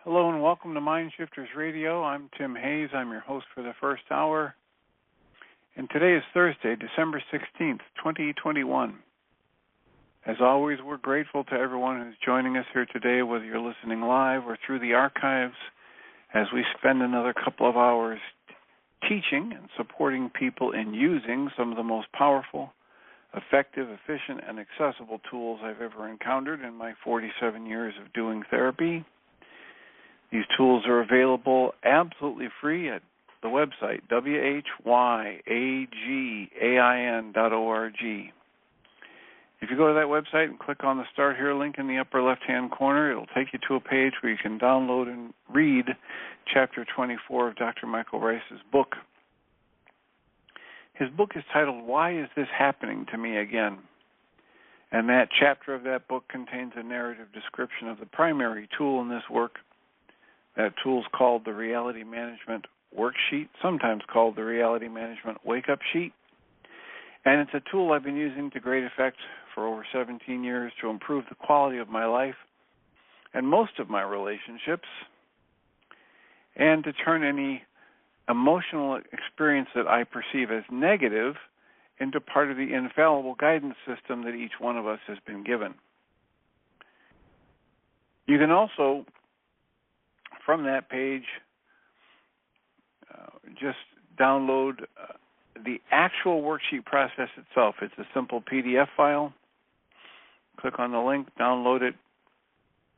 Hello and welcome to Mind Shifters Radio. I'm Tim Hayes. I'm your host for the first hour. And today is Thursday, December 16th, 2021. As always, we're grateful to everyone who's joining us here today, whether you're listening live or through the archives, as we spend another couple of hours teaching and supporting people in using some of the most powerful, effective, efficient, and accessible tools I've ever encountered in my 47 years of doing therapy. These tools are available absolutely free at the website, whyagain.org. If you go to that website and click on the Start Here link in the upper left-hand corner, it'll take you to a page where you can download and read Chapter 24 of Dr. Michael Rice's book. His book is titled, Why Is This Happening to Me Again? And that chapter of that book contains a narrative description of the primary tool in this work. That tool is called the Reality Management Worksheet, sometimes called the Reality Management Wake-Up Sheet. And it's a tool I've been using to great effect for over 17 years to improve the quality of my life and most of my relationships, and to turn any emotional experience that I perceive as negative into part of the infallible guidance system that each one of us has been given. You can also, from that page, just download the actual worksheet process itself. It's a simple PDF file. Click on the link, download it,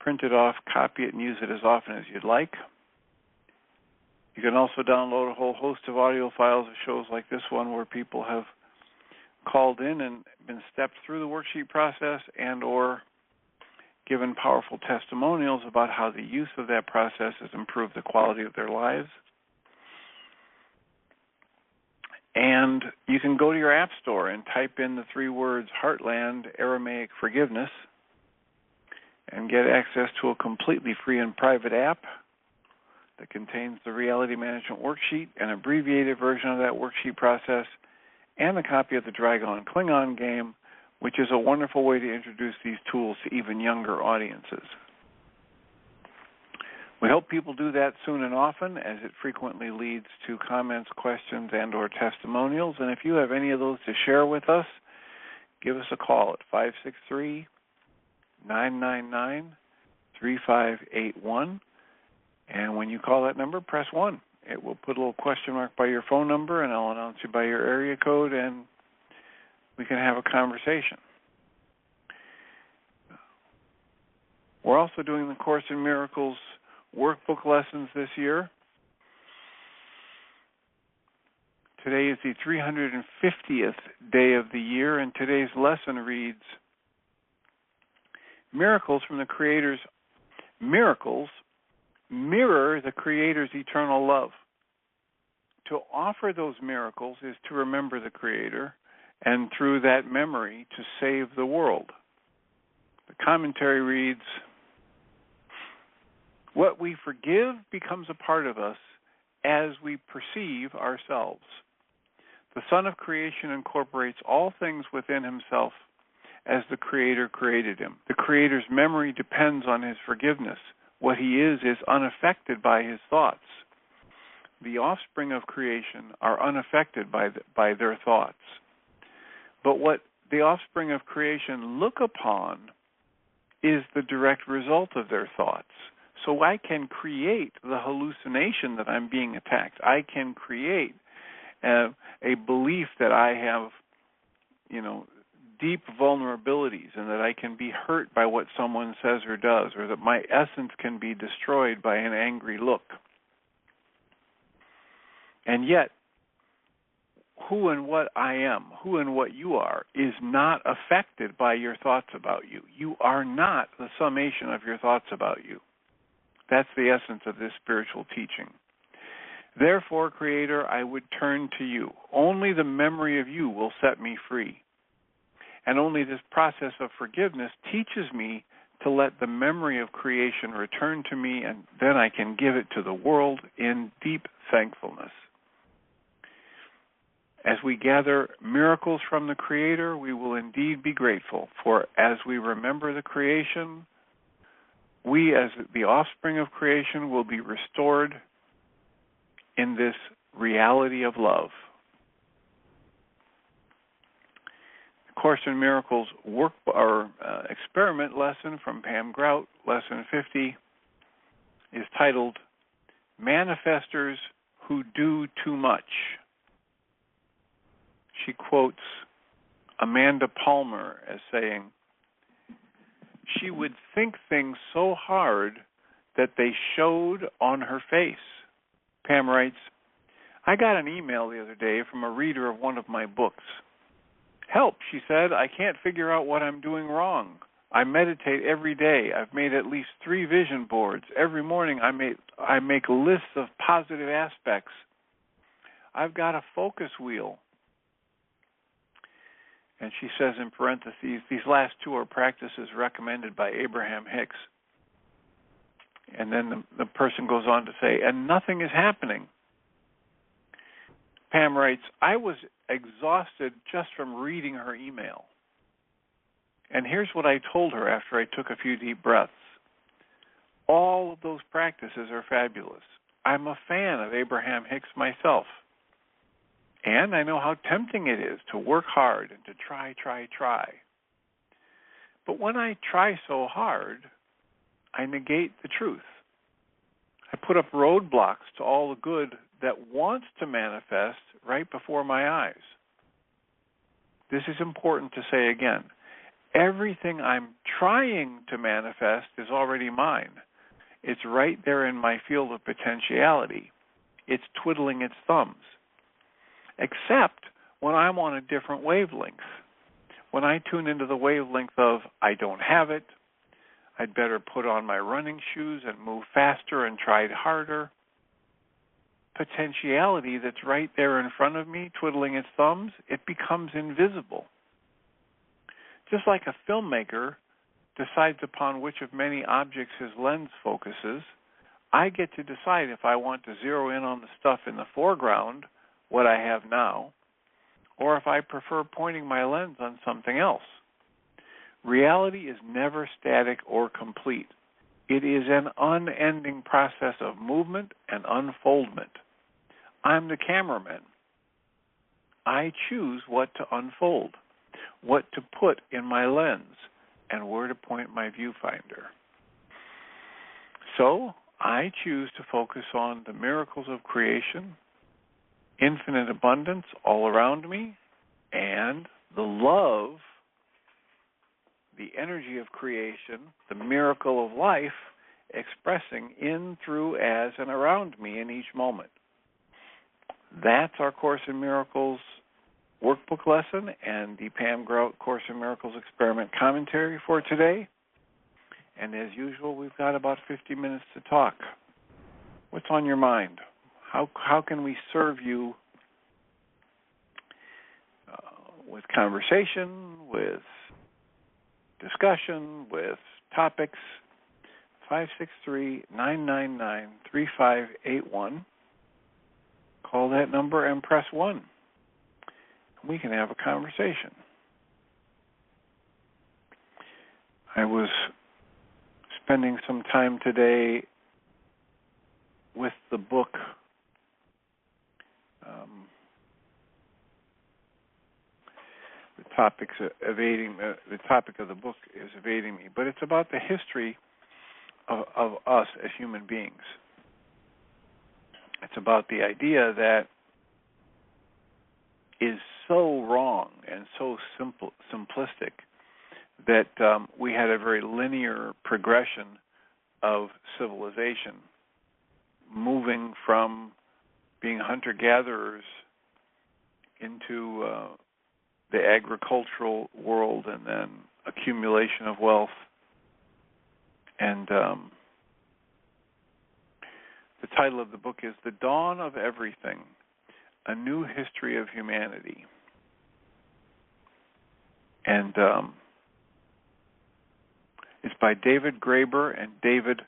print it off, copy it, and use it as often as you'd like. You can also download a whole host of audio files of shows like this one where people have called in and been stepped through the worksheet process and or given powerful testimonials about how the use of that process has improved the quality of their lives. And you can go to your app store and type in the three words Heartland Aramaic Forgiveness and get access to a completely free and private app that contains the Reality Management Worksheet, an abbreviated version of that worksheet process, and a copy of the Dragon Klingon game, which is a wonderful way to introduce these tools to even younger audiences. We hope people do that soon and often, as it frequently leads to comments, questions, and or testimonials. And if you have any of those to share with us, give us a call at 563-999-3581. And when you call that number, press 1. It will put a little question mark by your phone number, and I'll announce you by your area code, and we can have a conversation. We're also doing the Course in Miracles workbook lessons this year. Today is the 350th day of the year, and today's lesson reads, Miracles from the Creator's miracles mirror the Creator's eternal love. To offer those miracles is to remember the Creator, and through that memory to save the world. The commentary reads, what we forgive becomes a part of us as we perceive ourselves. The Son of Creation incorporates all things within himself as the Creator created him. The Creator's memory depends on his forgiveness. What he is unaffected by his thoughts. The offspring of creation are unaffected by their thoughts. But what the offspring of creation look upon is the direct result of their thoughts. So I can create the hallucination that I'm being attacked. I can create a belief that I have, deep vulnerabilities and that I can be hurt by what someone says or does, or that my essence can be destroyed by an angry look. And yet, who and what I am, who and what you are, is not affected by your thoughts about you. You are not the summation of your thoughts about you. That's the essence of this spiritual teaching. Therefore, Creator, I would turn to you. Only the memory of you will set me free. And only this process of forgiveness teaches me to let the memory of creation return to me, and then I can give it to the world in deep thankfulness. As we gather miracles from the Creator, we will indeed be grateful, for as we remember the creation, we, as the offspring of creation, will be restored in this reality of love. Course in Miracles experiment lesson from Pam Grout, lesson 50, is titled Manifestors Who Do Too Much. She quotes Amanda Palmer as saying, she would think things so hard that they showed on her face. Pam writes, I got an email the other day from a reader of one of my books. Help, she said, I can't figure out what I'm doing wrong. I meditate every day. I've made at least 3 vision boards. Every morning I make lists of positive aspects. I've got a focus wheel. And she says in parentheses, these last 2 are practices recommended by Abraham Hicks. And then the person goes on to say, and nothing is happening. Pam writes, I was exhausted just from reading her email. And here's what I told her after I took a few deep breaths. All of those practices are fabulous. I'm a fan of Abraham Hicks myself. And I know how tempting it is to work hard and to try. But when I try so hard, I negate the truth. I put up roadblocks to all the good that wants to manifest right before my eyes. This is important to say again. Everything I'm trying to manifest is already mine. It's right there in my field of potentiality. It's twiddling its thumbs. Except when I'm on a different wavelength. When I tune into the wavelength of, I don't have it, I'd better put on my running shoes and move faster and try harder. Potentiality that's right there in front of me, twiddling its thumbs, it becomes invisible. Just like a filmmaker decides upon which of many objects his lens focuses, I get to decide if I want to zero in on the stuff in the foreground, what I have now, or if I prefer pointing my lens on something else. Reality is never static or complete. It is an unending process of movement and unfoldment. I'm the cameraman. I choose what to unfold, what to put in my lens, and where to point my viewfinder. So I choose to focus on the miracles of creation, infinite abundance all around me, and the love, the energy of creation, the miracle of life, expressing in, through, as, and around me in each moment. That's our Course in Miracles workbook lesson and the Pam Grout Course in Miracles experiment commentary for today. And as usual, we've got about 50 minutes to talk. What's on your mind? How can we serve you with conversation, with discussion, with topics? 563-999-3581. Call that number and press 1. We can have a conversation. I was spending some time today with the book. The topic of the book is evading me, but it's about the history of us as human beings. It's about the idea that is so wrong and so simplistic that we had a very linear progression of civilization, moving from being hunter-gatherers into the agricultural world and then accumulation of wealth. And the title of the book is The Dawn of Everything, A New History of Humanity. And it's by David Graeber and David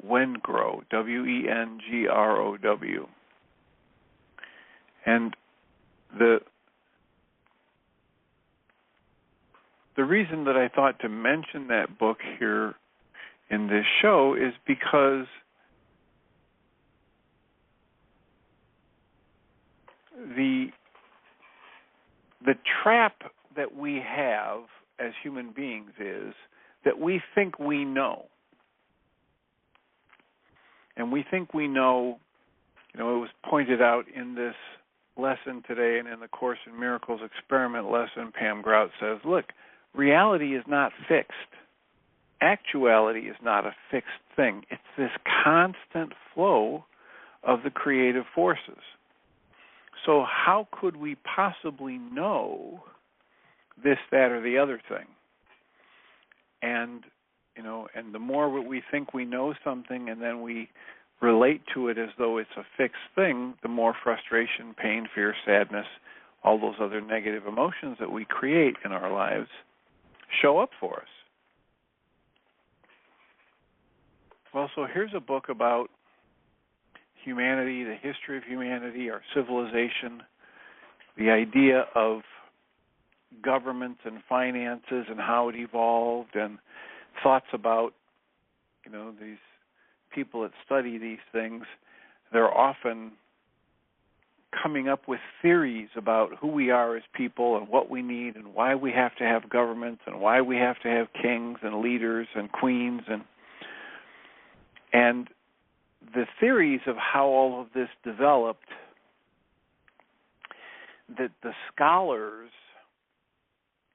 Wengrow, Wengrow. And the reason that I thought to mention that book here in this show is because the trap that we have as human beings is that we think we know. And we think we know, it was pointed out in this lesson today and in the Course in Miracles experiment lesson, Pam Grout says, look, reality is not fixed. Actuality is not a fixed thing. It's this constant flow of the creative forces. So how could we possibly know this, that, or the other thing? And, and the more we think we know something and then we relate to it as though it's a fixed thing, the more frustration, pain, fear, sadness, all those other negative emotions that we create in our lives show up for us. Well, so here's a book about humanity, the history of humanity, our civilization, the idea of governments and finances and how it evolved, and thoughts about, these people that study these things. They're often coming up with theories about who we are as people and what we need and why we have to have governments and why we have to have kings and leaders and queens and the theories of how all of this developed, that the scholars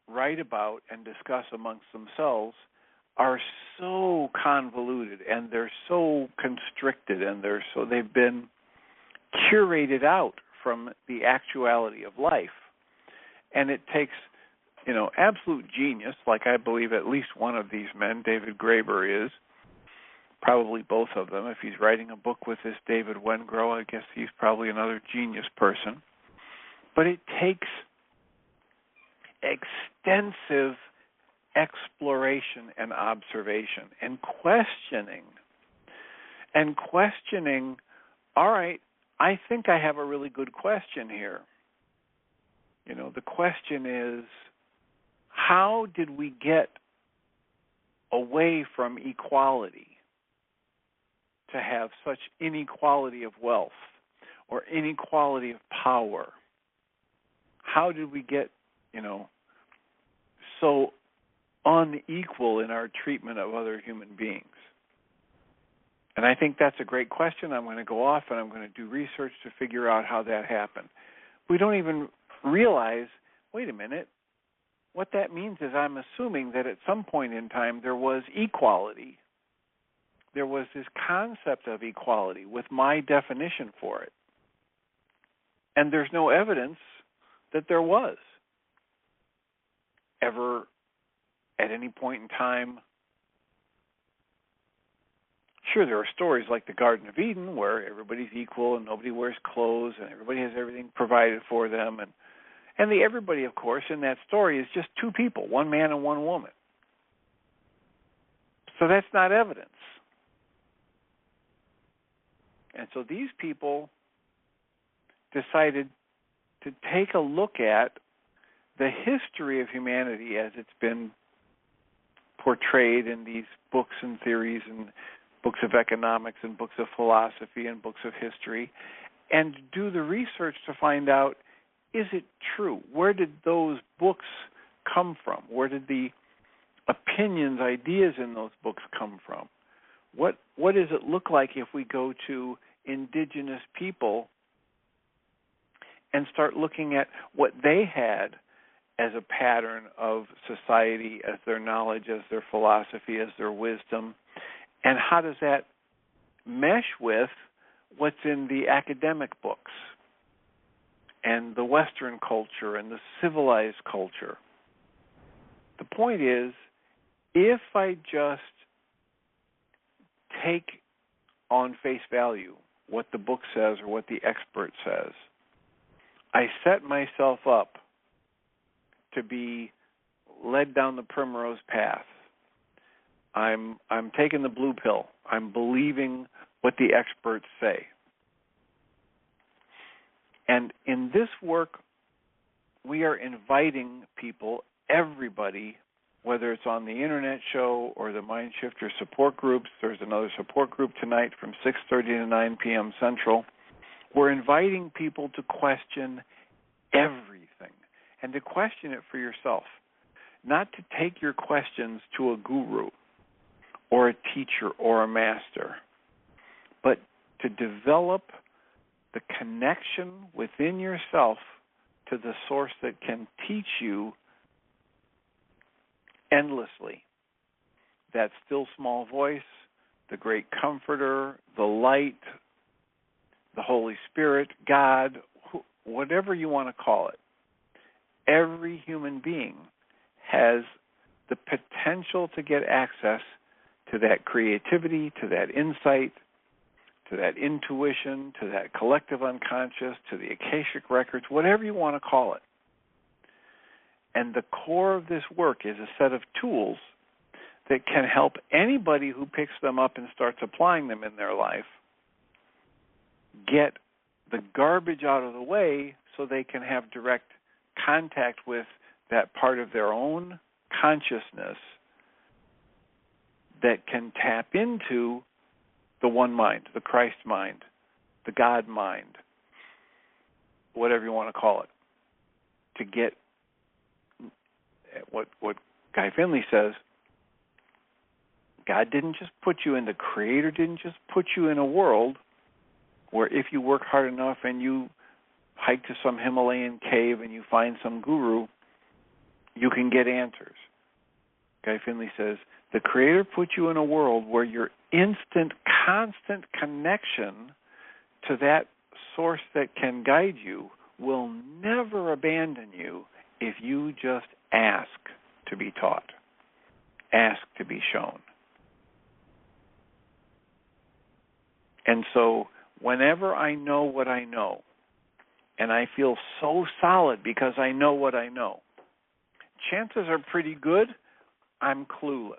write about and discuss amongst themselves, are so convoluted and they're so constricted and they've been curated out from the actuality of life. And it takes, absolute genius, like I believe at least one of these men, David Graeber, is, probably both of them. If he's writing a book with this David Wengrow, I guess he's probably another genius person. But it takes extensive exploration and observation and questioning. All right, I think I have a really good question here. The question is, how did we get away from equality to have such inequality of wealth or inequality of power? How did we get, so unequal in our treatment of other human beings? And I think that's a great question. I'm going to go off and I'm going to do research to figure out how that happened. We don't even realize, wait a minute, what that means is I'm assuming that at some point in time there was equality. There was this concept of equality with my definition for it. And there's no evidence that there was ever at any point in time. Sure, there are stories like the Garden of Eden where everybody's equal and nobody wears clothes and everybody has everything provided for them. And the everybody, of course, in that story is just two people, one man and one woman. So that's not evidence. And so these people decided to take a look at the history of humanity as it's been portrayed in these books and theories and books of economics and books of philosophy and books of history, and do the research to find out, is it true? Where did those books come from? Where did the opinions, ideas in those books come from? What does it look like if we go to indigenous people and start looking at what they had as a pattern of society, as their knowledge, as their philosophy, as their wisdom, and how does that mesh with what's in the academic books and the Western culture and the civilized culture? The point is, if I just take on face value what the book says or what the expert says, I set myself up to be led down the primrose path. I'm taking the blue pill. I'm believing what the experts say. And in this work, we are inviting people, everybody, whether it's on the internet show or the Mind Shifter support groups. There's another support group tonight from 6:30 to 9 p.m. Central. We're inviting people to question everything and to question it for yourself, not to take your questions to a guru or a teacher or a master, but to develop the connection within yourself to the source that can teach you endlessly. That still small voice, the great comforter, the light, the Holy Spirit, God, whatever you want to call it. Every human being has the potential to get access to that creativity, to that insight, to that intuition, to that collective unconscious, to the Akashic records, whatever you want to call it. And the core of this work is a set of tools that can help anybody who picks them up and starts applying them in their life get the garbage out of the way so they can have direct contact with that part of their own consciousness that can tap into the one mind, the Christ mind, the God mind, whatever you want to call it, to get what Guy Finley says. God didn't just put you in, the Creator didn't just put you in a world where if you work hard enough and you hike to some Himalayan cave and you find some guru, you can get answers. Guy Finley says, the Creator put you in a world where your instant, constant connection to that source that can guide you will never abandon you if you just ask to be taught, ask to be shown. And so whenever I know what I know, and I feel so solid because I know what I know, chances are pretty good I'm clueless.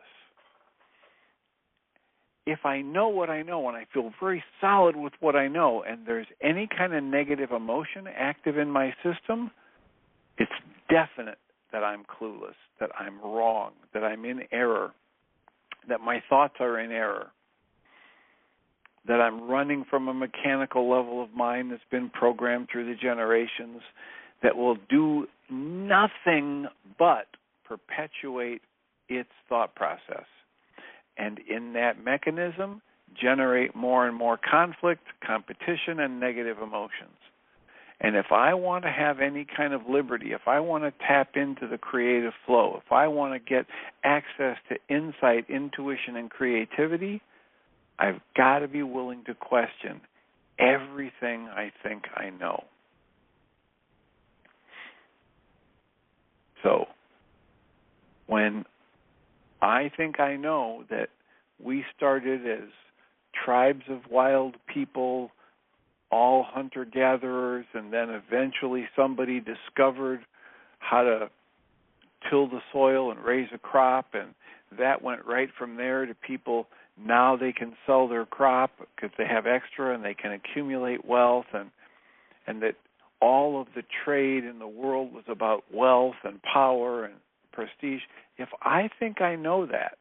If I know what I know and I feel very solid with what I know and there's any kind of negative emotion active in my system, it's definite that I'm clueless, that I'm wrong, that I'm in error, that my thoughts are in error, that I'm running from a mechanical level of mind that's been programmed through the generations that will do nothing but perpetuate its thought process. And in that mechanism, generate more and more conflict, competition, and negative emotions. And if I want to have any kind of liberty, if I want to tap into the creative flow, if I want to get access to insight, intuition, and creativity, I've got to be willing to question everything I think I know. So, when I think I know that we started as tribes of wild people, all hunter-gatherers, and then eventually somebody discovered how to till the soil and raise a crop, and that went right from there to people. Now they can sell their crop because they have extra and they can accumulate wealth, and that all of the trade in the world was about wealth and power and prestige. If I think I know that,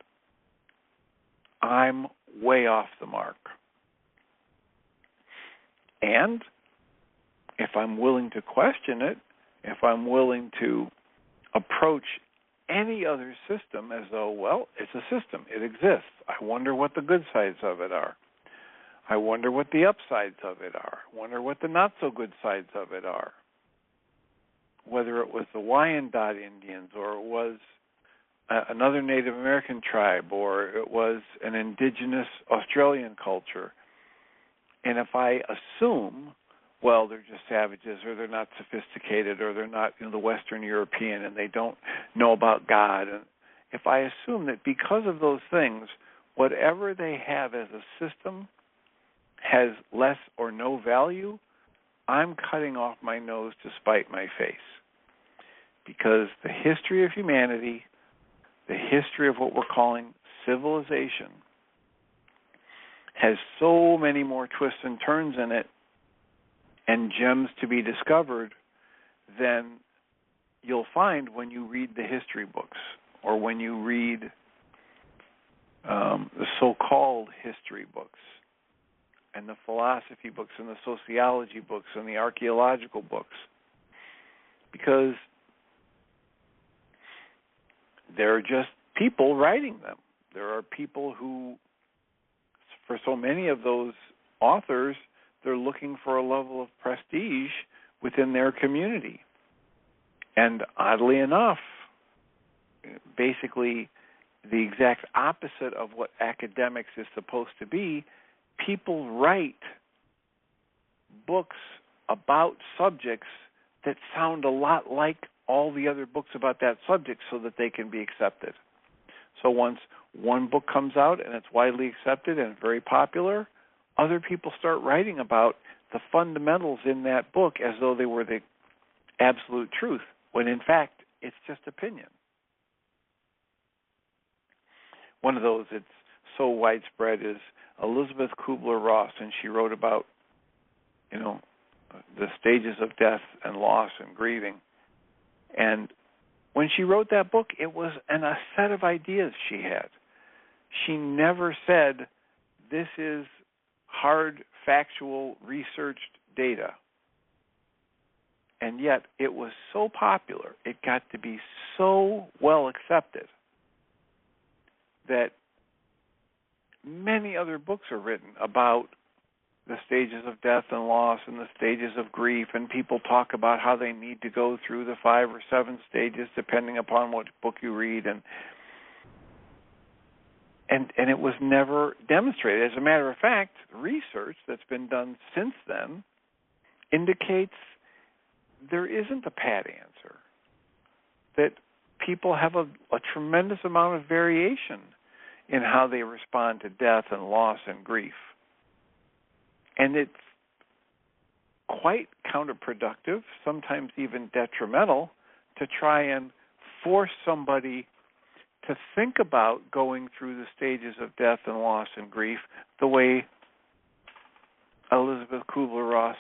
I'm way off the mark. And if I'm willing to question it, if I'm willing to approach any other system as though, well, it's a system, it exists. I wonder what the good sides of it are. I wonder what the upsides of it are. I wonder what the not-so-good sides of it are. Whether it was the Wyandot Indians or it was another Native American tribe or it was an indigenous Australian culture. And if I assume, well, they're just savages or they're not sophisticated or they're not the Western European and they don't know about God, and if I assume that because of those things, whatever they have as a system has less or no value, I'm cutting off my nose to spite my face. Because the history of humanity, the history of what we're calling civilization, has so many more twists and turns in it and gems to be discovered than you'll find when you read the history books or when you read the so-called history books and the philosophy books and the sociology books and the archaeological books, because there are just people writing them. There are people who, for so many of those authors, they're looking for a level of prestige within their community. And oddly enough, basically the exact opposite of what academics is supposed to be, people write books about subjects that sound a lot like all the other books about that subject so that they can be accepted. So once one book comes out and it's widely accepted and very popular, other people start writing about the fundamentals in that book as though they were the absolute truth, when in fact it's just opinion. One of those that's so widespread is Elizabeth Kubler-Ross, and she wrote about, the stages of death and loss and grieving. And when she wrote that book, it was a set of ideas she had. She never said, this is hard, factual, researched data. And yet it was so popular, it got to be so well accepted that many other books are written about the stages of death and loss and the stages of grief, and people talk about how they need to go through the 5 or 7 stages depending upon what book you read, and it was never demonstrated. As a matter of fact, research that's been done since then indicates there isn't a pat answer, that people have a tremendous amount of variation in how they respond to death and loss and grief. And it's quite counterproductive, sometimes even detrimental, to try and force somebody to think about going through the stages of death and loss and grief the way Elizabeth Kubler-Ross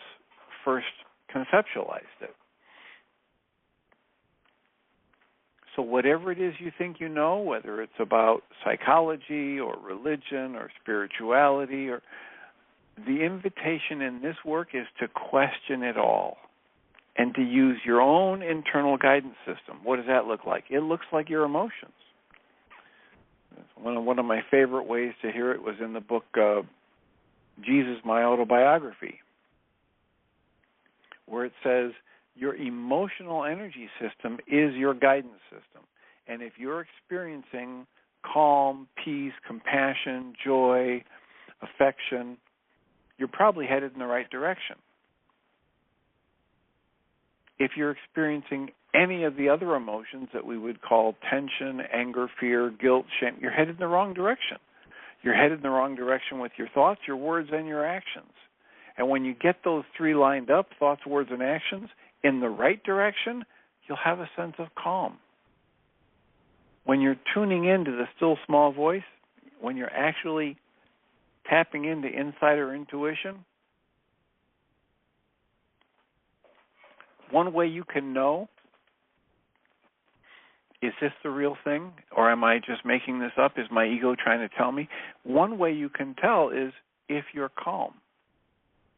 first conceptualized it. So whatever it is you think you know, whether it's about psychology or religion or spirituality, or the invitation in this work is to question it all and to use your own internal guidance system. What does that look like? It looks like your emotions. One of my favorite ways to hear it was in the book Jesus, My Autobiography, where it says your emotional energy system is your guidance system. And if you're experiencing calm, peace, compassion, joy, affection, you're probably headed in the right direction. If you're experiencing any of the other emotions that we would call tension, anger, fear, guilt, shame, you're headed in the wrong direction. You're headed in the wrong direction with your thoughts, your words, and your actions. And when you get those 3 lined up, thoughts, words, and actions, in the right direction, you'll have a sense of calm. When you're tuning into the still small voice, when you're actually tapping into insider intuition, one way you can know, is this the real thing, or am I just making this up? Is my ego trying to tell me? One way you can tell is if you're calm.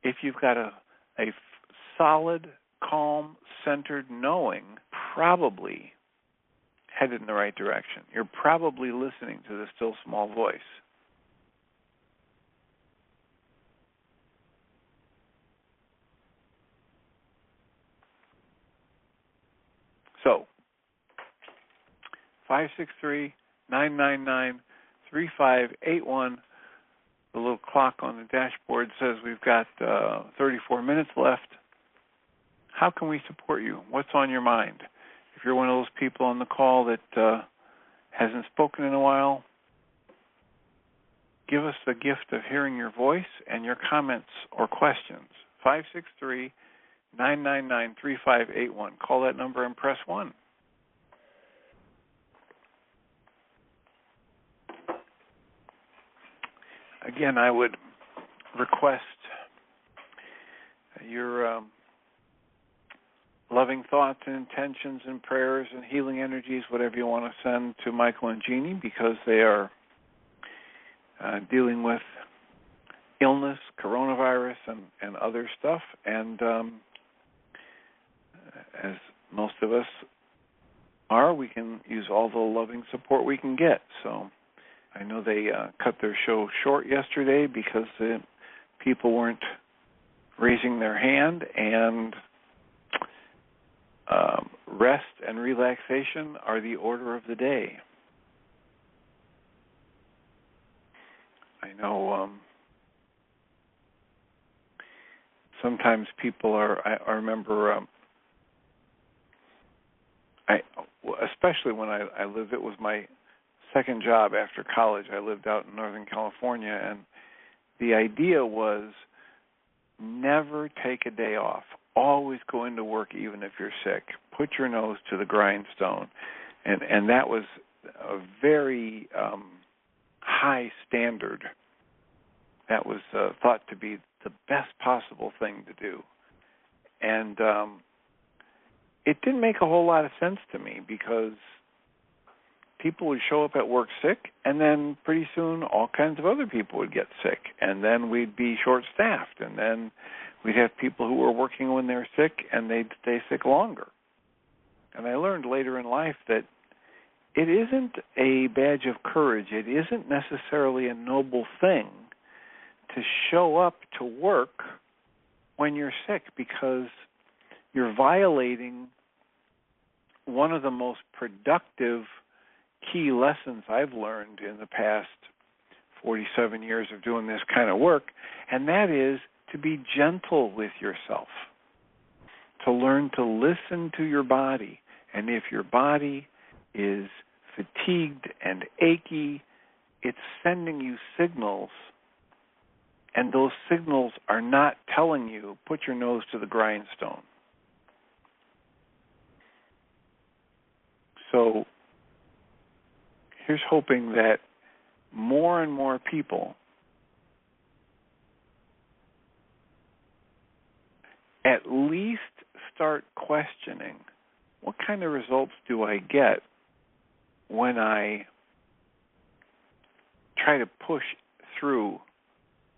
If you've got a solid, calm, centered knowing, probably headed in the right direction. You're probably listening to the still small voice. So, 563-999-3581. The little clock on the dashboard says we've got 34 minutes left. How can we support you? What's on your mind? If you're one of those people on the call that hasn't spoken in a while, give us the gift of hearing your voice and your comments or questions. 563-999-3581. Call that number and press 1. Again, I would request your loving thoughts and intentions and prayers and healing energies, whatever you want to send to Michael and Jeannie, because they are dealing with illness, coronavirus, and other stuff. And as most of us are, we can use all the loving support we can get. So I know they cut their show short yesterday because the people weren't raising their hand, and rest and relaxation are the order of the day. I know sometimes people are, I remember, especially when I lived, it was my second job after college. I lived out in Northern California, and the idea was never take a day off. Always go into work even if you're sick. Put your nose to the grindstone. And that was a very high standard. That was thought to be the best possible thing to do. And it didn't make a whole lot of sense to me, because people would show up at work sick, and then pretty soon all kinds of other people would get sick, and then we'd be short-staffed, and then we'd have people who were working when they're sick, and they'd stay sick longer. And I learned later in life that it isn't a badge of courage. It isn't necessarily a noble thing to show up to work when you're sick, because you're violating one of the most productive key lessons I've learned in the past 47 years of doing this kind of work, and that is to be gentle with yourself, to learn to listen to your body. And if your body is fatigued and achy, it's sending you signals, and those signals are not telling you, put your nose to the grindstone. So here's hoping that more and more people at least start questioning, what kind of results do I get when I try to push through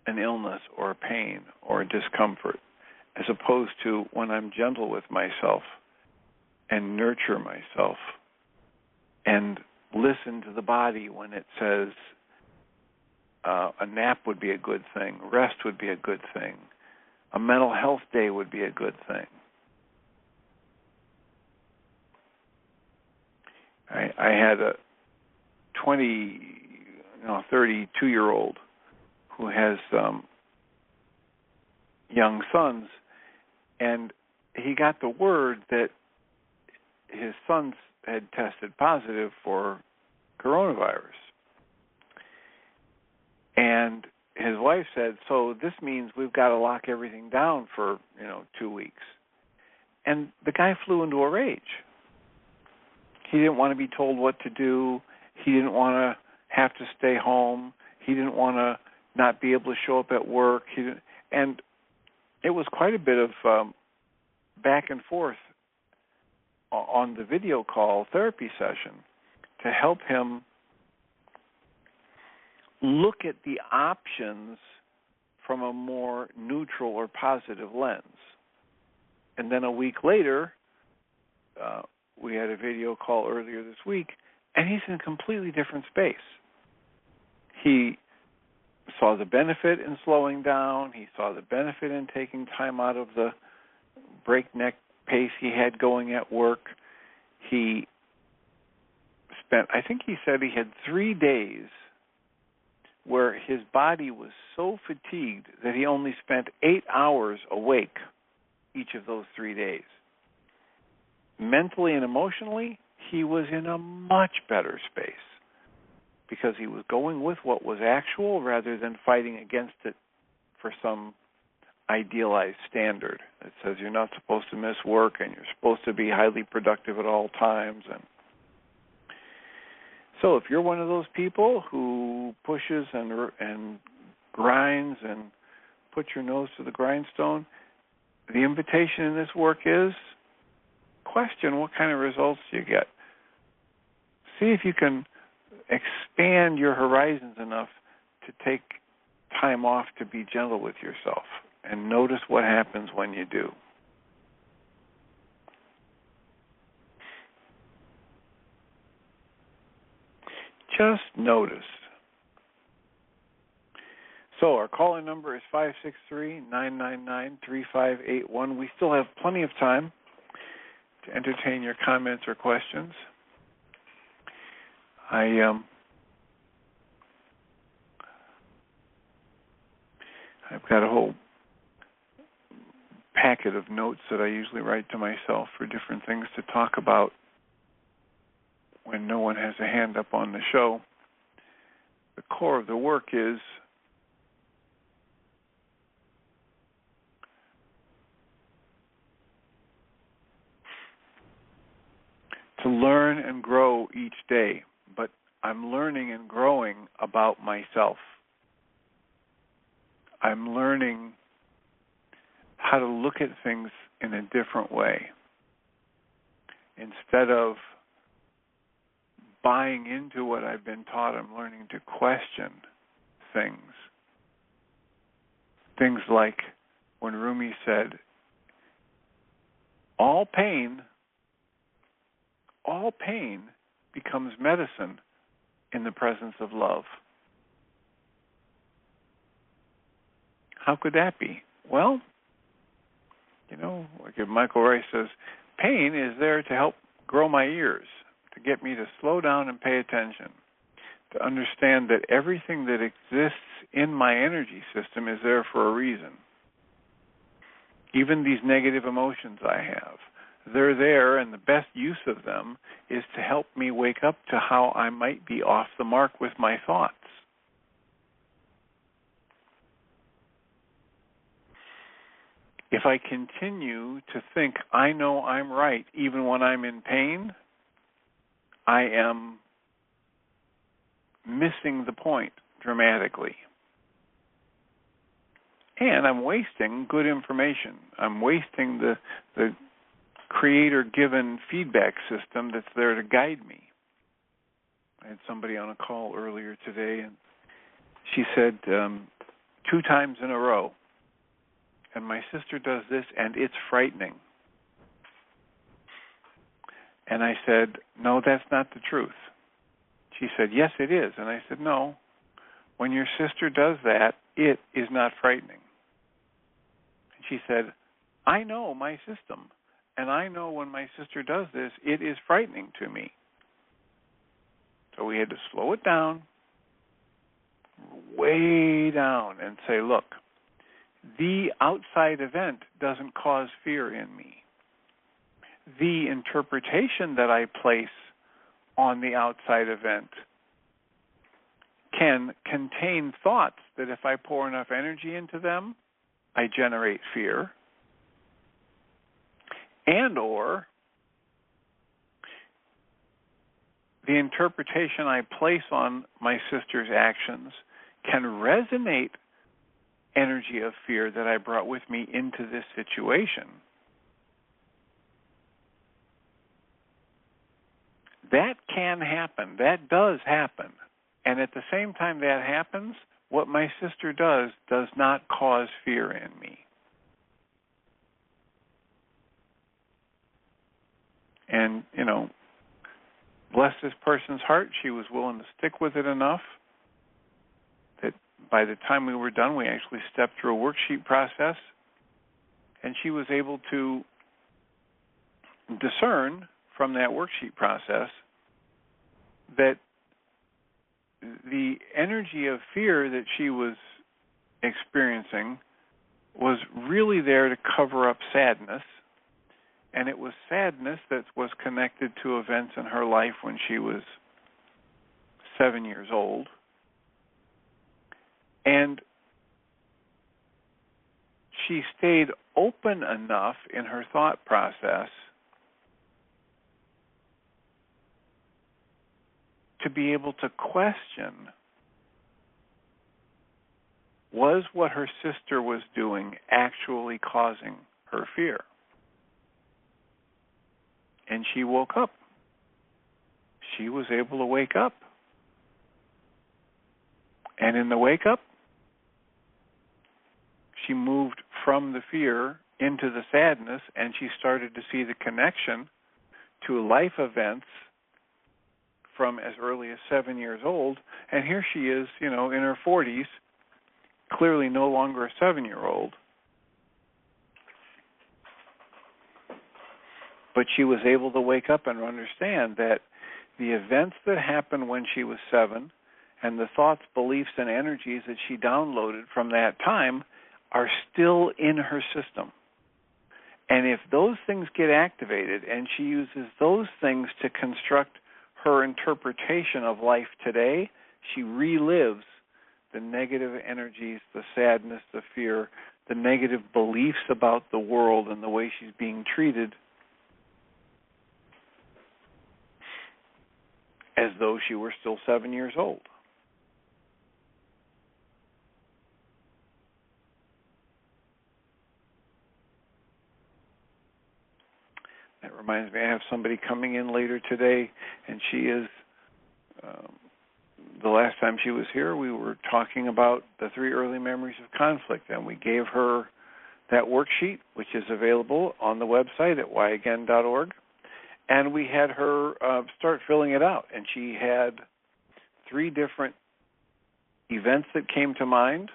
an illness or a pain or a discomfort, as opposed to when I'm gentle with myself and nurture myself and listen to the body when it says a nap would be a good thing, rest would be a good thing, a mental health day would be a good thing. I had a 32-year-old who has young sons, and he got the word that his sons had tested positive for coronavirus. And his wife said, so this means we've got to lock everything down for, 2 weeks. And the guy flew into a rage. He didn't want to be told what to do. He didn't want to have to stay home. He didn't want to not be able to show up at work. And it was quite a bit of back and forth on the video call therapy session to help him look at the options from a more neutral or positive lens. And then a week later, we had a video call earlier this week, and he's in a completely different space. He saw the benefit in slowing down. He saw the benefit in taking time out of the breakneck pace he had going at work. He spent, I think he said he had 3 days where his body was so fatigued that he only spent 8 hours awake each of those 3 days. Mentally and emotionally, he was in a much better space because he was going with what was actual rather than fighting against it for some idealized standard that says you're not supposed to miss work and you're supposed to be highly productive at all times. And so if you're one of those people who pushes and grinds and puts your nose to the grindstone, the invitation in this work is question what kind of results you get. See if you can expand your horizons enough to take time off to be gentle with yourself, and notice what happens when you do. Just notice. So our call-in number is 563-999-3581. We still have plenty of time to entertain your comments or questions. I've got a whole packet of notes that I usually write to myself for different things to talk about when no one has a hand up on the show. The core of the work is to learn and grow each day, but I'm learning and growing about myself. I'm learning how to look at things in a different way. Instead of buying into what I've been taught, I'm learning to question things. Things like when Rumi said, all pain becomes medicine in the presence of love. How could that be? Well, like if Michael Rice says, pain is there to help grow my ears, to get me to slow down and pay attention, to understand that everything that exists in my energy system is there for a reason. Even these negative emotions I have, they're there, and the best use of them is to help me wake up to how I might be off the mark with my thoughts. If I continue to think I know I'm right even when I'm in pain, I am missing the point dramatically. And I'm wasting good information. I'm wasting the creator-given feedback system that's there to guide me. I had somebody on a call earlier today, and she said 2 times in a row, and my sister does this, and it's frightening. And I said, no, that's not the truth. She said, yes, it is. And I said, no, when your sister does that, it is not frightening. And she said, I know my system, and I know when my sister does this, it is frightening to me. So we had to slow it down, way down, and say, look, the outside event doesn't cause fear in me. The interpretation that I place on the outside event can contain thoughts that if I pour enough energy into them, I generate fear, and or the interpretation I place on my sister's actions can resonate energy of fear that I brought with me into this situation. That can happen. That does happen. And at the same time that happens, what my sister does not cause fear in me. And, bless this person's heart, she was willing to stick with it enough that by the time we were done, we actually stepped through a worksheet process, and she was able to discern from that worksheet process that the energy of fear that she was experiencing was really there to cover up sadness, and it was sadness that was connected to events in her life when she was 7 years old. And she stayed open enough in her thought process to be able to question, was what her sister was doing actually causing her fear? and she woke up. She was able to wake up. And in the wake up, she moved from the fear into the sadness, and she started to see the connection to life events from as early as 7 years old. And here she is, in her 40s, clearly no longer a 7-year-old. But she was able to wake up and understand that the events that happened when she was 7 and the thoughts, beliefs, and energies that she downloaded from that time are still in her system. And if those things get activated and she uses those things to construct her interpretation of life today, she relives the negative energies, the sadness, the fear, the negative beliefs about the world and the way she's being treated as though she were still 7 years old. That reminds me, I have somebody coming in later today, and she is, the last time she was here, we were talking about the 3 early memories of conflict, and we gave her that worksheet, which is available on the website at whyagain.org, and we had her start filling it out, and she had 3 different events that came to mind.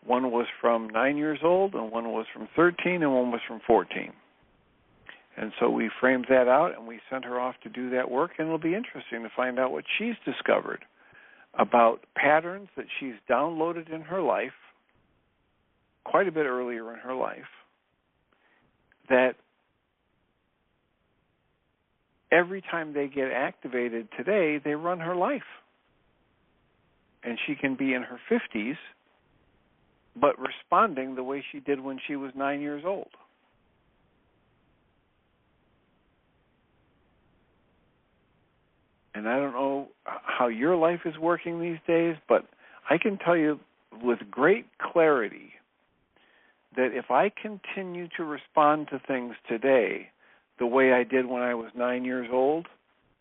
One was from 9 years old, and one was from 13, and one was from 14. And so we framed that out, and we sent her off to do that work, and it'll be interesting to find out what she's discovered about patterns that she's downloaded in her life, quite a bit earlier in her life, that every time they get activated today, they run her life. And she can be in her 50s, but responding the way she did when she was 9 years old. And I don't know how your life is working these days, but I can tell you with great clarity that if I continue to respond to things today the way I did when I was 9 years old,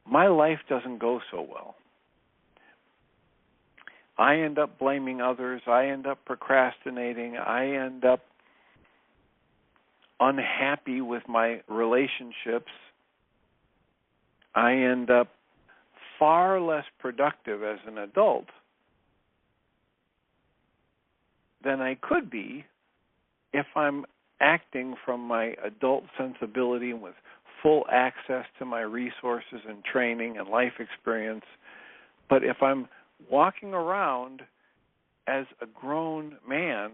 my life doesn't go so well. I end up blaming others. I end up procrastinating. I end up unhappy with my relationships. I end up far less productive as an adult than I could be if I'm acting from my adult sensibility and with full access to my resources and training and life experience. But if I'm walking around as a grown man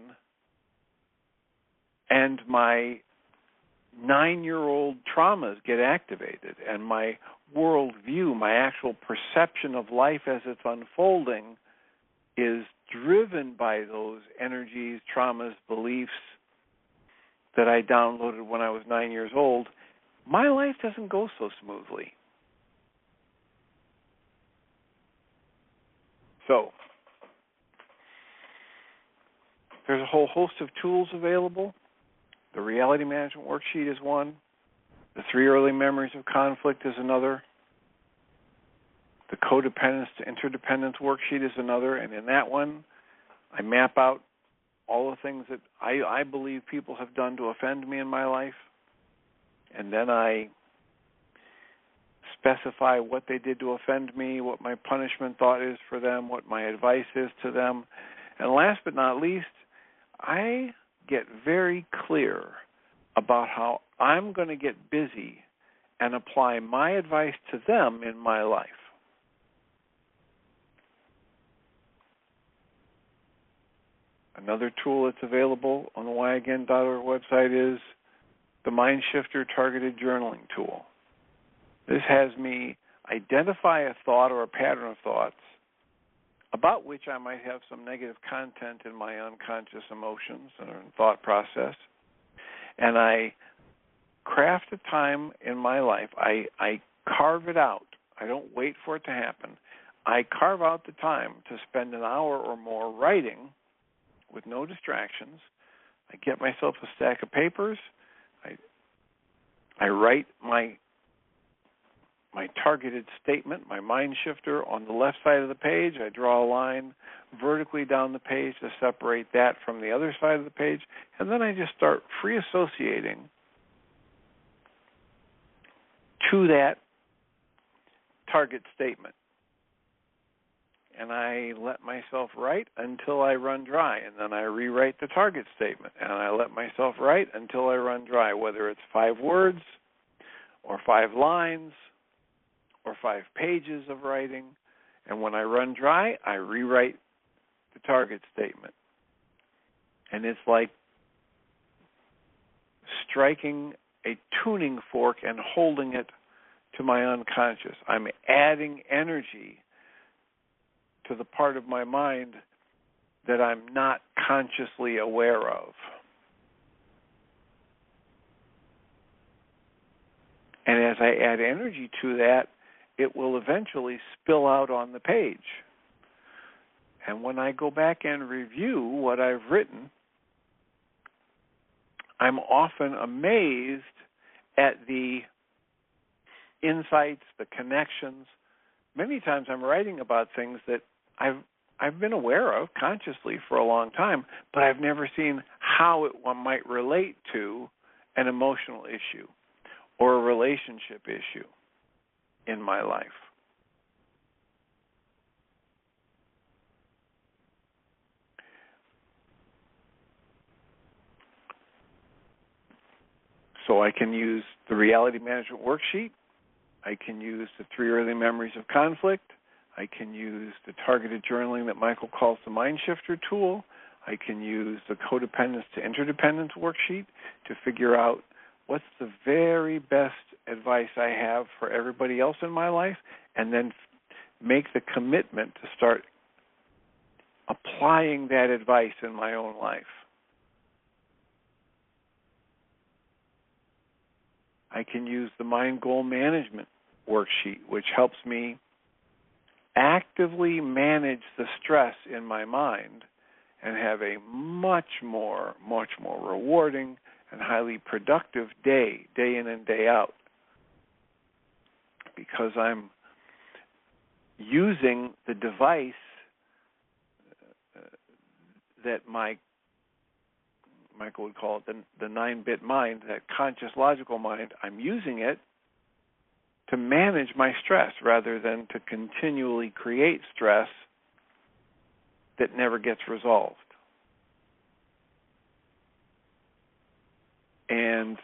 and my 9-year-old traumas get activated and my worldview, my actual perception of life as it's unfolding is driven by those energies, traumas, beliefs that I downloaded when I was 9 years old, my life doesn't go so smoothly. So, there's a whole host of tools available. The reality management worksheet is one. The 3 early memories of conflict is another. The codependence to interdependence worksheet is another. And in that one, I map out all the things that I believe people have done to offend me in my life. And then I specify what they did to offend me, what my punishment thought is for them, what my advice is to them. And last but not least, I get very clear about how I'm going to get busy and apply my advice to them in my life. Another tool that's available on the whyagain.org website is the Mind Shifter Targeted Journaling Tool. This has me identify a thought or a pattern of thoughts about which I might have some negative content in my unconscious emotions and thought process. And I craft a time in my life. I carve it out. I don't wait for it to happen. I carve out the time to spend an hour or more writing with no distractions. I get myself a stack of papers. I write my my targeted statement, my mind shifter on the left side of the page. I draw a line vertically down the page to separate that from the other side of the page, and then I just start free associating to that target statement. And I let myself write until I run dry, and then I rewrite the target statement, and I let myself write until I run dry, whether it's 5 words or 5 lines or 5 pages of writing. And when I run dry, I rewrite the target statement. And it's like striking a tuning fork and holding it to my unconscious. I'm adding energy to the part of my mind that I'm not consciously aware of. And as I add energy to that, it will eventually spill out on the page. And when I go back and review what I've written, I'm often amazed at the insights, the connections. Many times I'm writing about things that I've been aware of consciously for a long time, but I've never seen how it might relate to an emotional issue or a relationship issue in my life. So I can use the reality management worksheet. I can use the 3 early memories of conflict. I can use the targeted journaling that Michael calls the mind shifter tool. I can use the codependence to interdependence worksheet to figure out what's the very best advice I have for everybody else in my life, and then make the commitment to start applying that advice in my own life. I can use the mind goal management worksheet, which helps me actively manage the stress in my mind and have a much more rewarding and highly productive day in and day out, because I'm using the device that Michael would call it the 9-bit mind, that conscious logical mind. I'm using it to manage my stress rather than to continually create stress that never gets resolved. And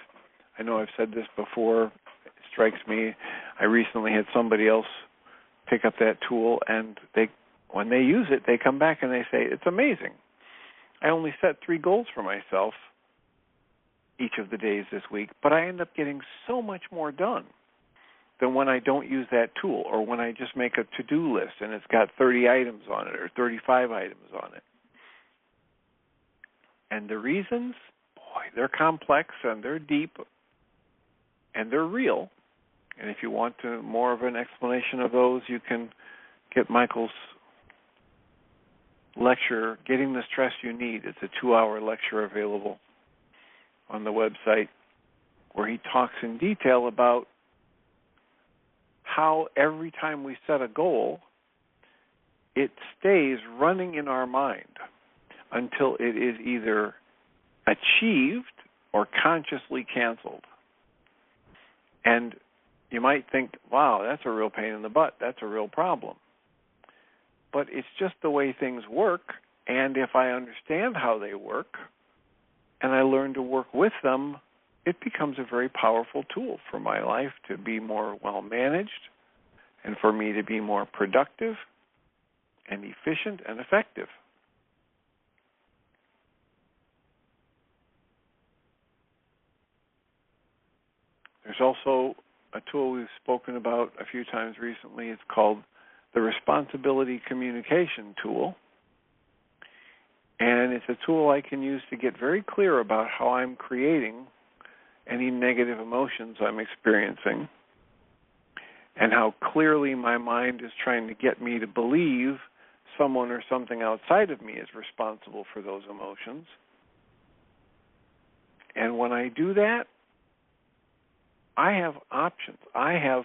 I know I've said this before, it strikes me, I recently had somebody else pick up that tool, and when they use it, they come back and they say, it's amazing. I only set 3 goals for myself each of the days this week, but I end up getting so much more done than when I don't use that tool, or when I just make a to-do list and it's got 30 items on it or 35 items on it. And the reasons, boy, they're complex and they're deep and they're real. And if you want more of an explanation of those, you can get Michael's lecture, Getting the Stress You Need. It's a 2-hour lecture available on the website where he talks in detail about how every time we set a goal, it stays running in our mind until it is either achieved or consciously canceled. And you might think, wow, that's a real pain in the butt. That's a real problem. But it's just the way things work, and if I understand how they work and I learn to work with them, it becomes a very powerful tool for my life to be more well-managed and for me to be more productive and efficient and effective. There's also a tool we've spoken about a few times recently. It's called the Responsibility Communication Tool. And it's a tool I can use to get very clear about how I'm creating any negative emotions I'm experiencing, and how clearly my mind is trying to get me to believe someone or something outside of me is responsible for those emotions. And when I do that, I have options. I have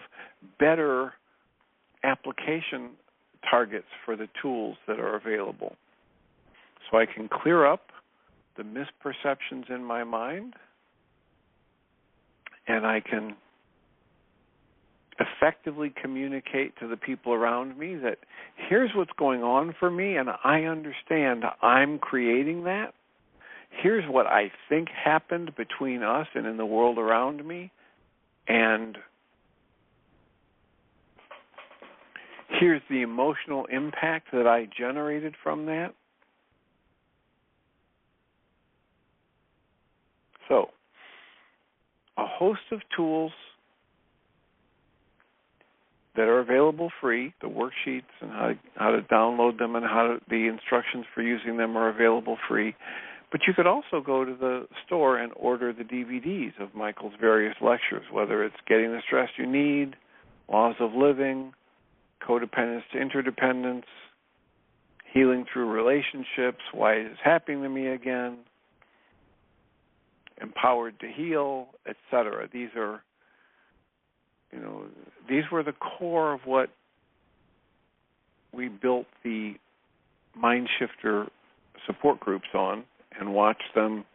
better application targets for the tools that are available. So I can clear up the misperceptions in my mind, and I can effectively communicate to the people around me that here's what's going on for me, and I understand I'm creating that. Here's what I think happened between us and in the world around me, and here's the emotional impact that I generated from that. So, a host of tools that are available free. The worksheets and how to download them and the instructions for using them are available free. But you could also go to the store and order the DVDs of Michael's various lectures, whether it's Getting the Stress You Need, Laws of Living, Codependence to Interdependence, Healing Through Relationships, Why Is This Happening to Me Again, Empowered to Heal, etc. These were the core of what we built the Mind Shifter support groups on, and watched them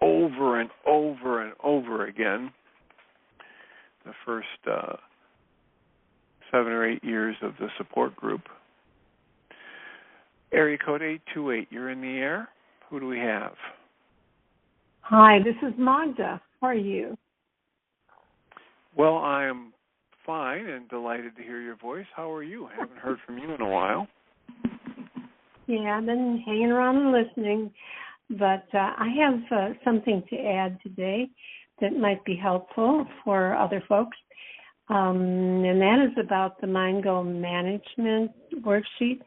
over and over and over again the first 7 or 8 years of the support group. Area code 828, you're in the air. Who do we have? Hi, this is Magda. How are you? Well, I am fine and delighted to hear your voice. How are you? I haven't heard from you in a while. Yeah, I've been hanging around and listening, but I have something to add today that might be helpful for other folks, and that is about the Mind Goal Management worksheet,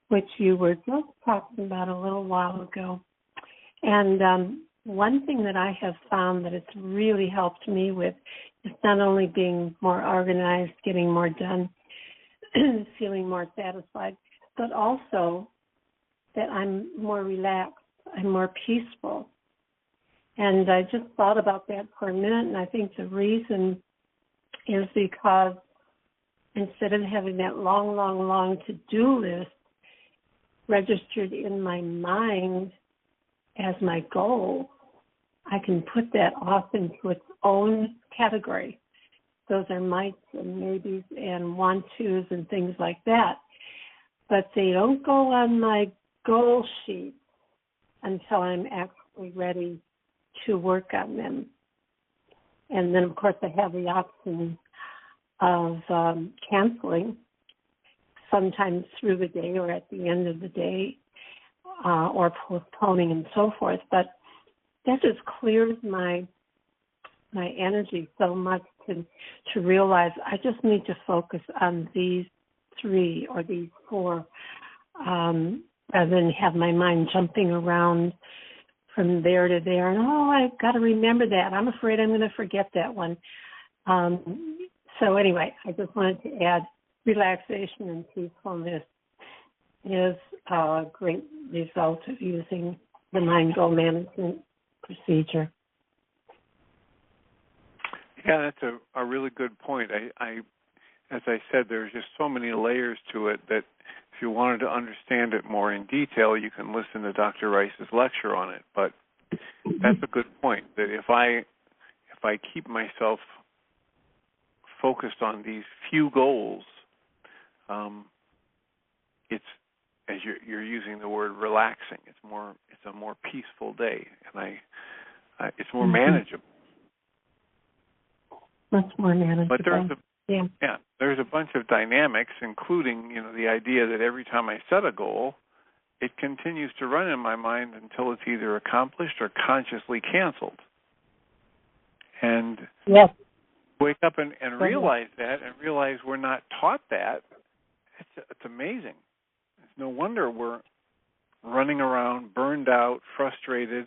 which you were just talking about a little while ago. And one thing that I have found that it's really helped me with is not only being more organized, getting more done, feeling more satisfied, but also that I'm more relaxed, I'm more peaceful. And I just thought about that for a minute, and I think the reason is because instead of having that long to-do list registered in my mind as my goal, I can put that off into its own category. Those are mights and maybes and want-tos and things like that. But they don't go on my goal sheet until I'm actually ready to work on them. And then, of course, I have the option of canceling sometimes through the day or at the end of the day, or postponing and so forth. But that just clears my energy so much to realize I just need to focus on these 3 or these 4, rather than have my mind jumping around from there to there. And, I've got to remember that. I'm afraid I'm going to forget that one. So anyway, I just wanted to add relaxation and peacefulness is a great result of using the Mind Goal Management procedure. Yeah, that's a really good point. I as I said, there's just so many layers to it that if you wanted to understand it more in detail, you can listen to Dr. Rice's lecture on it. But that's a good point, that if I keep myself focused on these few goals, it's, as you're using the word relaxing, it's a more peaceful day, and it's more manageable. Much more manageable. But there's a bunch of dynamics, including the idea that every time I set a goal, it continues to run in my mind until it's either accomplished or consciously canceled. And wake up and realize that, and realize we're not taught that. It's amazing. It's no wonder we're running around, burned out, frustrated,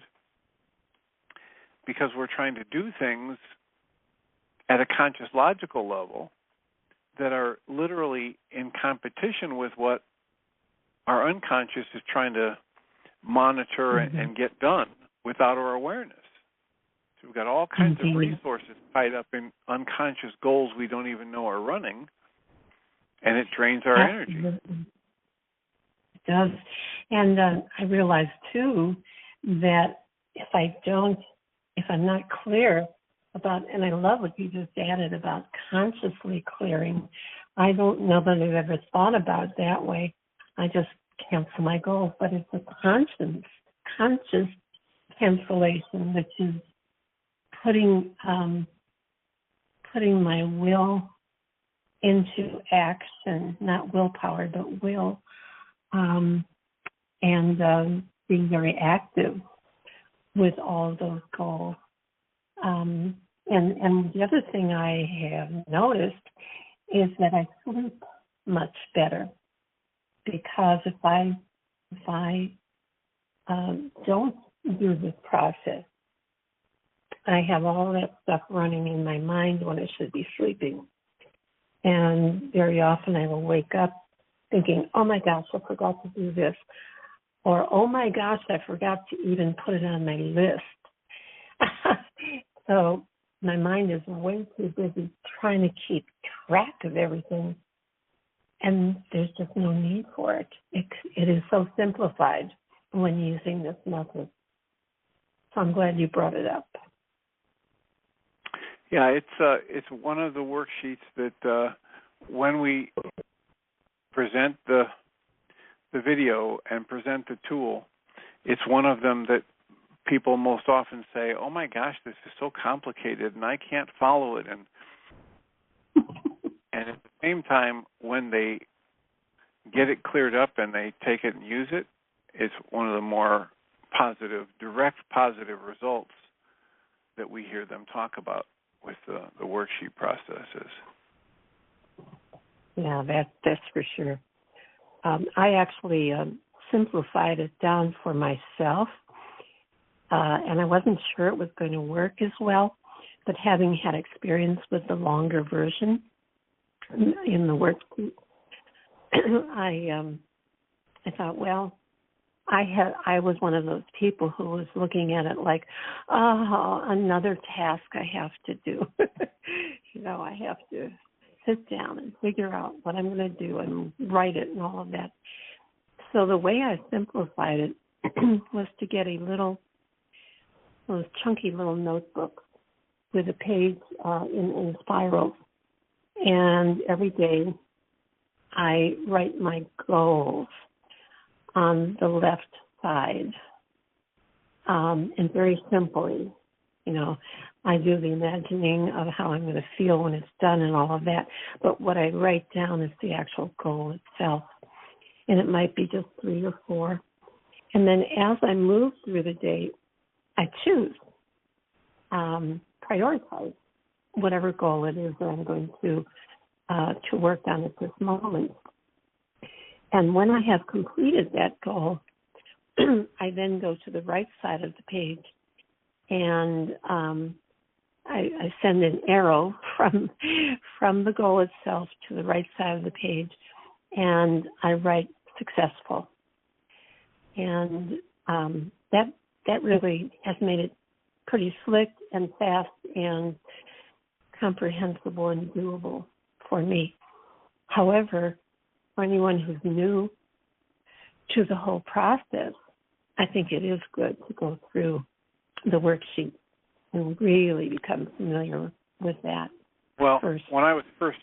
because we're trying to do things at a conscious logical level that are literally in competition with what our unconscious is trying to monitor and get done without our awareness. So we've got all kinds of Indeed. resources tied up in unconscious goals we don't even know are running, and it drains our energy. Absolutely. It does. And I realize, too, that if I'm not clear about, and I love what you just added about consciously clearing. I don't know that I've ever thought about it that way. I just cancel my goals, but it's a conscious cancellation, which is putting my will into action, not willpower, but will, and being very active with all of those goals. And the other thing I have noticed is that I sleep much better, because if I don't do this process, I have all that stuff running in my mind when I should be sleeping. And very often I will wake up thinking, oh my gosh, I forgot to do this. Or, oh my gosh, I forgot to even put it on my list. So my mind is way too busy trying to keep track of everything. And there's just no need for it. It is so simplified when using this method. So I'm glad you brought it up. Yeah, it's one of the worksheets that when we present the video and present the tool, it's one of them that people most often say, oh my gosh, this is so complicated and I can't follow it. And at the same time, when they get it cleared up and they take it and use it, it's one of the more direct positive results that we hear them talk about with the worksheet processes. Yeah, that's for sure. I actually simplified it down for myself, and I wasn't sure it was going to work as well, but having had experience with the longer version in the worksheet, I thought, well, I was one of those people who was looking at it like, oh, another task I have to do. I have to sit down and figure out what I'm going to do and write it and all of that. So the way I simplified it was to get those chunky little notebooks with a page in spirals. And every day I write my goals on the left side. And very simply, I do the imagining of how I'm going to feel when it's done and all of that. But what I write down is the actual goal itself. And it might be just 3 or 4. And then as I move through the day, I choose, prioritize whatever goal it is that I'm going to work on at this moment. And when I have completed that goal, I then go to the right side of the page and I send an arrow from the goal itself to the right side of the page, and I write successful. And that really has made it pretty slick and fast and comprehensible and doable for me. However, for anyone who's new to the whole process, I think it is good to go through the worksheet and really become familiar with that. Well, first. When I was first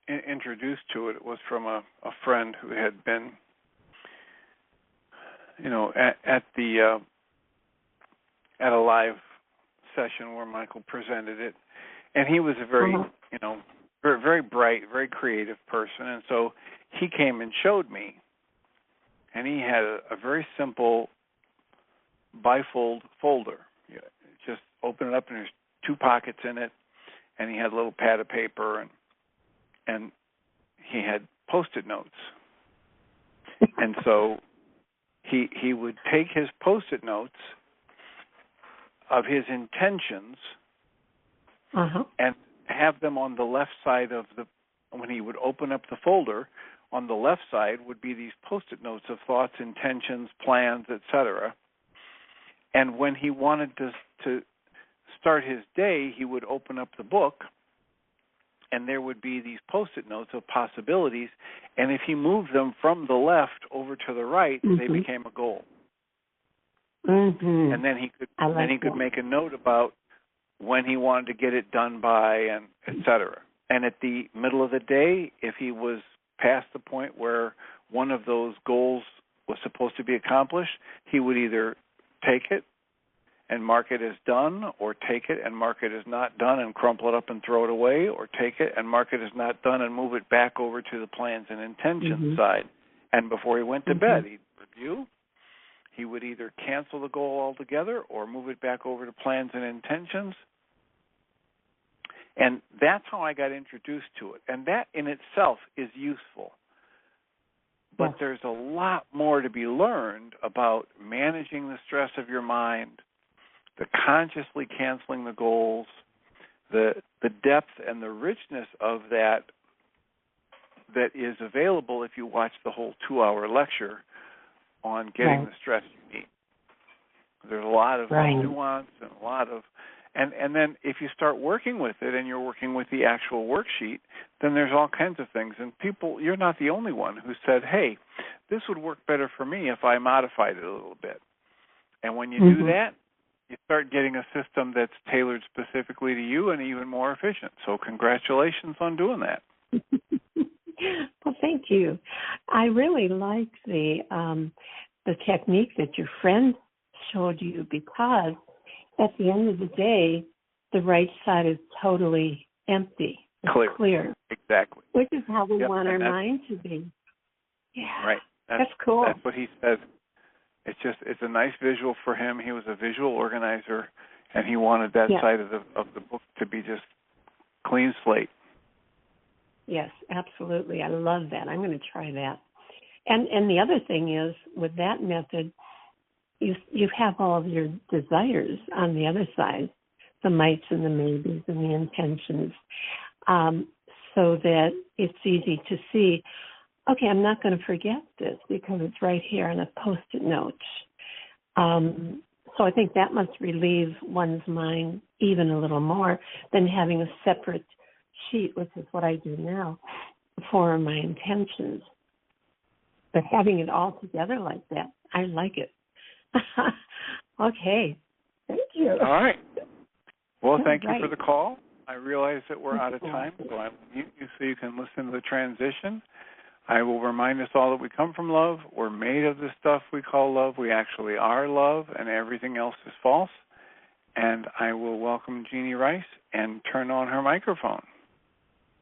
introduced to it, it was from a friend who had been, at a live session where Michael presented it, and he was a very, very, very bright, very creative person, and so he came and showed me, and he had a very simple bifold folder. You just open it up, and there's 2 pockets in it, and he had a little pad of paper, and he had Post-it notes. And so he would take his Post-it notes of his intentions and have them on the left side of when he would open up the folder, on the left side would be these Post-it notes of thoughts, intentions, plans, etc. And when he wanted to start his day, he would open up the book, and there would be these Post-it notes of possibilities, and if he moved them from the left over to the right, they became a goal. And then he could make a note about when he wanted to get it done by, and et cetera. And at the middle of the day, if he was past the point where one of those goals was supposed to be accomplished, he would either take it and mark it as done, or take it and mark it as not done and crumple it up and throw it away, or take it and mark it as not done and move it back over to the plans and intentions side. And before he went to bed, he'd review. He would either cancel the goal altogether or move it back over to plans and intentions. And that's how I got introduced to it. And that in itself is useful. But there's a lot more to be learned about managing the stress of your mind, the consciously canceling the goals, the depth and the richness of that is available if you watch the whole 2-hour lecture on getting the stress you need. There's a lot of nuance and a lot of, and then if you start working with it and you're working with the actual worksheet, then there's all kinds of things. And people, you're not the only one who said, hey, this would work better for me if I modified it a little bit. And when you do that, you start getting a system that's tailored specifically to you and even more efficient. So congratulations on doing that. Well, thank you. I really like the technique that your friend showed you, because at the end of the day, the right side is totally empty. It's clear. Exactly. Which is how we want our mind to be. Yeah. Right. That's cool. That's what he says. It's a nice visual for him. He was a visual organizer, and he wanted that side of the book to be just clean slate. Yes, absolutely. I love that. I'm going to try that. And the other thing is, with that method, you have all of your desires on the other side, the mights and the maybes and the intentions, so that it's easy to see, okay, I'm not going to forget this because it's right here on a Post-it note. So I think that must relieve one's mind even a little more than having a separate sheet, which is what I do now, for my intentions. But having it all together like that, I like it. Okay. Thank you. All right. Well, thank you for the call. I realize that we're out of time, so I will mute you so you can listen to the transition. I will remind us all that we come from love. We're made of the stuff we call love. We actually are love, and everything else is false. And I will welcome Jeannie Rice and turn on her microphone.